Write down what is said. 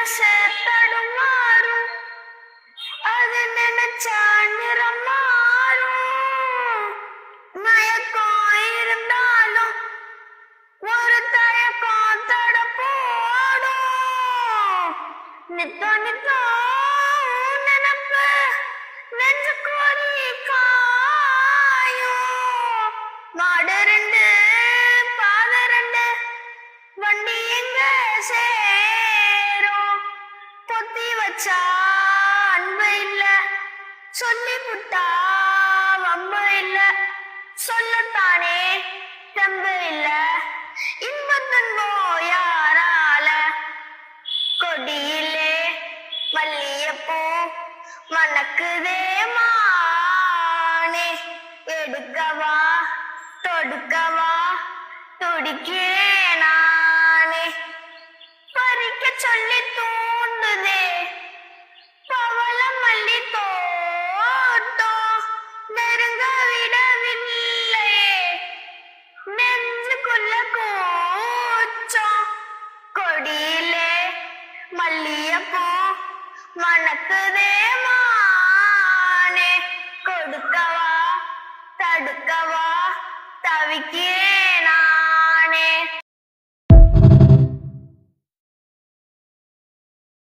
ஆசை தடுமாறும், அது நினைச்சா நிறம் மாறும். மயக்கம் இருந்தாலும் ஒரு தயக்கம் தட போடும். நித்தோ நித்தோ நினப்பு நெஞ்சு கோரி காயும். மாடு ரெண்டு பாத ரெண்டு வண்டி எங்க சேரும். பொத்தி வச்சா அன்பு இல்ல, சொல்லி புட்டா வம்பு இல்ல. சொல்லத்தானே தம்பு இல்ல, இன்பத்தன்போ யாரால. கொடியிலே மல்லியப்பூ மணக்குதே மானே. எடுக்கவா தொடுக்கவா துடிக்கிறேன் நானே. பறிக்க சொல்லி தூண்டுதே பவள மல்லி தோட்டம். நெருங்க விடவில்லையே நெஞ்சுக்குள்ள கூச்சம். கொடியிலே மல்லியப்பூ மணக்குதே மானே. கொடுக்கவா தடுக்கவா தவிக்கிறேன்